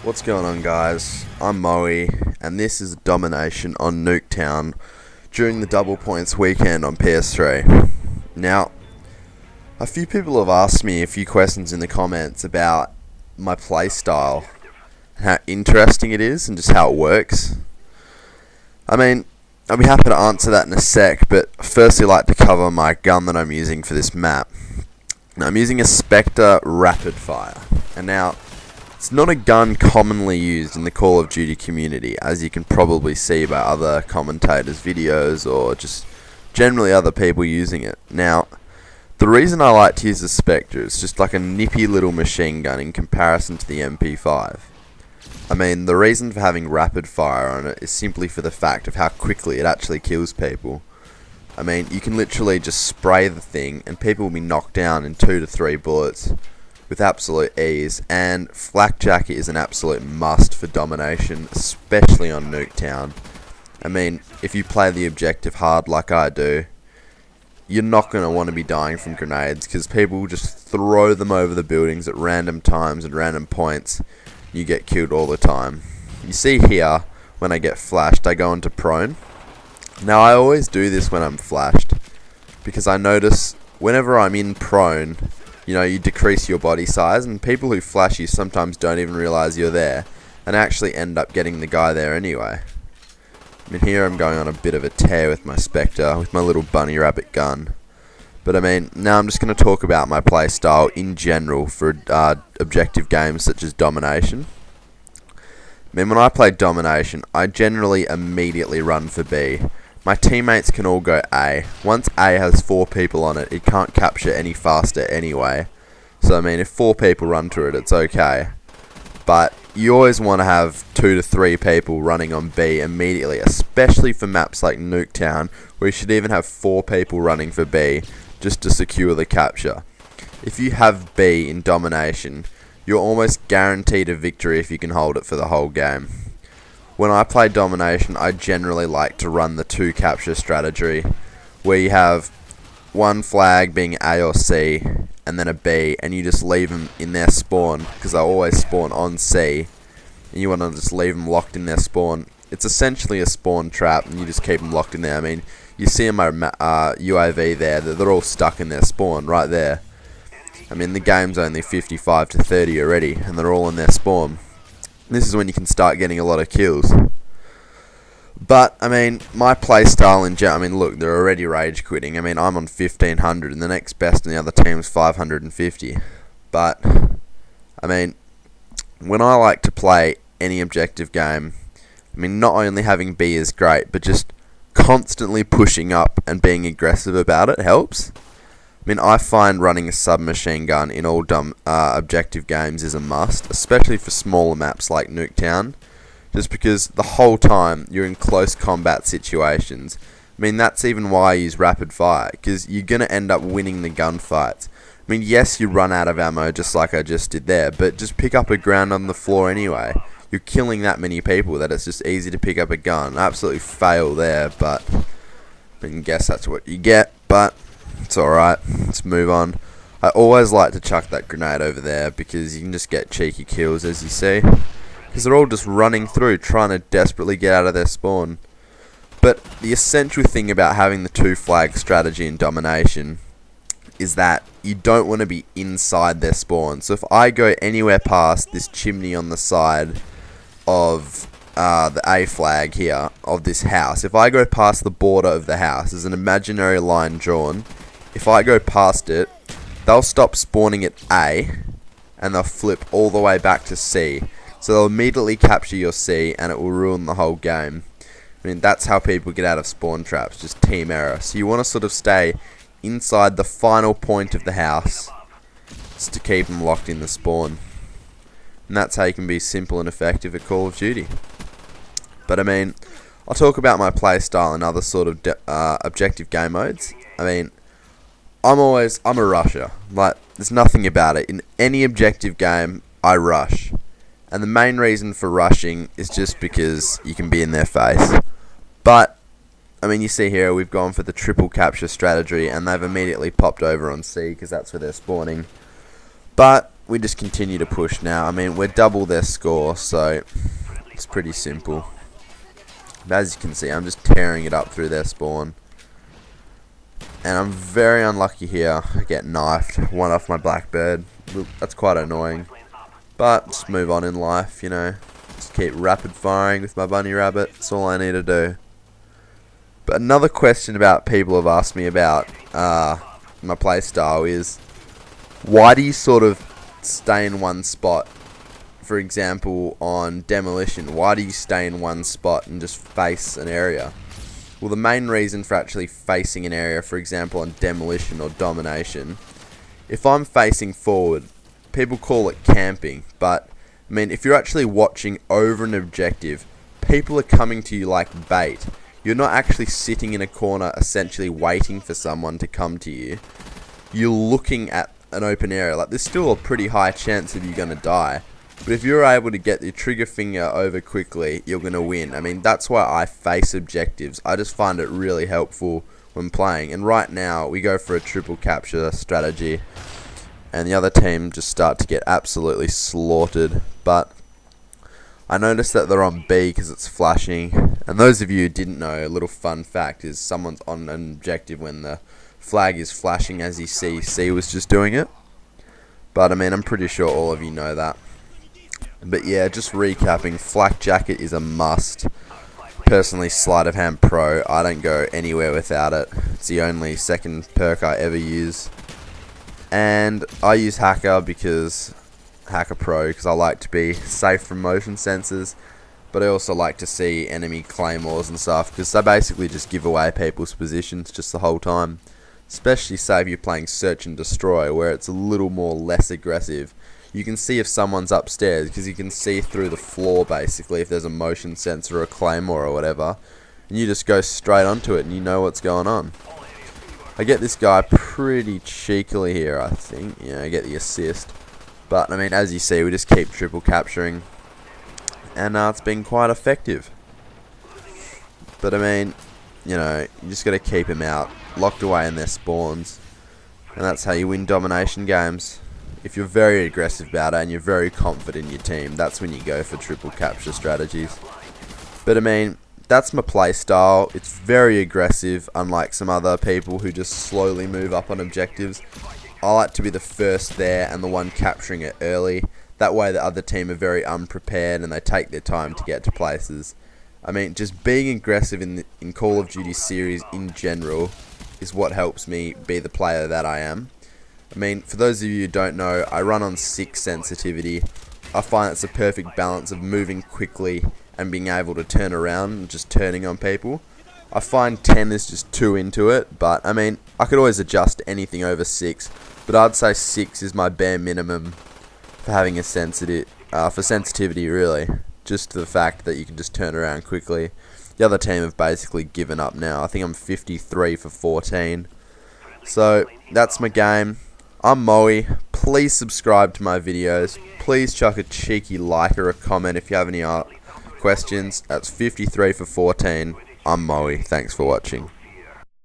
What's going on, guys? I'm Mowy, and this is Domination on Nuketown during the double points weekend on PS3. Now, a few people have asked me a few questions in the comments about my playstyle, how interesting it is, and just how it works. I mean, I'll be happy to answer that in a sec, but firstly I'd like to cover my gun that I'm using for this map. Now, I'm using a Spectre Rapid Fire, and now it's not a gun commonly used in the Call of Duty community, as you can probably see by other commentators' videos or just generally other people using it. Now, the reason I like to use the Spectre is just like a nippy little machine gun in comparison to the MP5. I mean, the reason for having rapid fire on it is simply for the fact of how quickly it actually kills people. I mean, you can literally just spray the thing and people will be knocked down in 2 to 3 bullets with absolute ease, and flak jacket is an absolute must for domination, especially on Nuketown. I mean, if you play the objective hard like I do, you're not going to want to be dying from grenades, because people will just throw them over the buildings at random times and random points. You get killed all the time. You see here, when I get flashed, I go into prone. Now, I always do this when I'm flashed, because I notice whenever I'm in prone, you decrease your body size, and people who flash you sometimes don't even realize you're there, and actually end up getting the guy there anyway. I mean, here I'm going on a bit of a tear with my Spectre, with my little bunny rabbit gun. But I mean, now I'm just going to talk about my playstyle in general for objective games such as Domination. I mean, when I play Domination, I generally immediately run for B. My teammates can all go A. Once A has 4 people on it, it can't capture any faster anyway. So I mean, if 4 people run to it, it's okay. But you always want to have 2 to 3 people running on B immediately, especially for maps like Nuketown, where you should even have 4 people running for B just to secure the capture. If you have B in Domination, you're almost guaranteed a victory if you can hold it for the whole game. When I play Domination, I generally like to run the 2 capture strategy, where you have one flag being A or C, and then a B, and you just leave them in their spawn, because I always spawn on C, and you want to just leave them locked in their spawn. It's essentially a spawn trap, and you just keep them locked in there. I mean, you see in my UAV there that they're all stuck in their spawn right there. I mean, the game's only 55 to 30 already, and they're all in their spawn. This is when you can start getting a lot of kills. But, I mean, my playstyle in general, I mean, look, they're already rage quitting. I mean, I'm on 1500 and the next best in the other team's 550. But, I mean, when I like to play any objective game, I mean, not only having B is great, but just constantly pushing up and being aggressive about it helps. I mean, I find running a submachine gun in all objective games is a must, especially for smaller maps like Nuketown, just because the whole time you're in close combat situations. I mean, that's even why I use rapid fire, because you're going to end up winning the gunfights. I mean, yes, you run out of ammo just like I just did there, but just pick up a ground on the floor anyway. You're killing that many people that it's just easy to pick up a gun. Absolutely fail there, but I mean, guess that's what you get, but it's alright. Let's move on. I always like to chuck that grenade over there because you can just get cheeky kills, as you see, because they're all just running through trying to desperately get out of their spawn. But the essential thing about having the 2 flag strategy in Domination is that you don't want to be inside their spawn. So if I go anywhere past this chimney on the side of the A flag here of this house, if I go past the border of the house, there's an imaginary line drawn. If I go past it, they'll stop spawning at A and they'll flip all the way back to C. So they'll immediately capture your C and it will ruin the whole game. I mean, that's how people get out of spawn traps, just team error. So you want to sort of stay inside the final point of the house just to keep them locked in the spawn. And that's how you can be simple and effective at Call of Duty. But I mean, I'll talk about my playstyle and other sort of objective game modes. I mean, I'm a rusher. Like, there's nothing about it. In any objective game, I rush. And the main reason for rushing is just because you can be in their face. But, I mean, you see here, we've gone for the triple capture strategy, and they've immediately popped over on C, because that's where they're spawning. But we just continue to push now. I mean, we're double their score, so it's pretty simple. But as you can see, I'm just tearing it up through their spawn. And I'm very unlucky here. I get knifed, one off my blackbird. That's quite annoying. But just move on in life, you know. Just keep rapid firing with my bunny rabbit. That's all I need to do. But another question about people have asked me about my playstyle is, why do you sort of stay in one spot? For example, on Demolition, why do you stay in one spot and just face an area? Well, the main reason for actually facing an area, for example on Demolition or Domination, if I'm facing forward, people call it camping, but I mean, if you're actually watching over an objective, people are coming to you like bait. You're not actually sitting in a corner essentially waiting for someone to come to you. You're looking at an open area. Like, there's still a pretty high chance of you going to die. But if you're able to get your trigger finger over quickly, you're going to win. I mean, that's why I face objectives. I just find it really helpful when playing. And right now, we go for a triple capture strategy. And the other team just start to get absolutely slaughtered. But I noticed that they're on B because it's flashing. And those of you who didn't know, a little fun fact is someone's on an objective when the flag is flashing, as you see. C was just doing it. But I mean, I'm pretty sure all of you know that. But yeah, just recapping, flak jacket is a must. Personally, sleight of hand pro, I don't go anywhere without it. It's the only second perk I ever use. And I use hacker because hacker pro because I like to be safe from motion sensors. But I also like to see enemy claymores and stuff because they basically just give away people's positions just the whole time. Especially say if you're playing search and destroy, where it's a little more less aggressive. You can see if someone's upstairs because you can see through the floor basically if there's a motion sensor or a claymore or whatever, and you just go straight onto it and you know what's going on. I get this guy pretty cheekily here, I think. Yeah, I get the assist. But I mean, as you see, we just keep triple capturing, and it's been quite effective. But I mean, you know, you just got to keep him out, locked away in their spawns, and that's how you win domination games. If you're very aggressive about it and you're very confident in your team, that's when you go for triple capture strategies. But I mean, that's my play style. It's very aggressive, unlike some other people who just slowly move up on objectives. I like to be the first there and the one capturing it early. That way the other team are very unprepared and they take their time to get to places. I mean, just being aggressive in Call of Duty series in general is what helps me be the player that I am. I mean, for those of you who don't know, I run on 6 sensitivity. I find it's a perfect balance of moving quickly and being able to turn around and just turning on people. I find 10 is just too into it, but I mean, I could always adjust anything over 6, but I'd say 6 is my bare minimum for having a sensitivity really. Just to the fact that you can just turn around quickly. The other team have basically given up now. I think I'm 53 for 14. So, that's my game. I'm Mowy. Please subscribe to my videos. Please chuck a cheeky like or a comment if you have any questions. That's 53 for 14. I'm Mowy. Thanks for watching.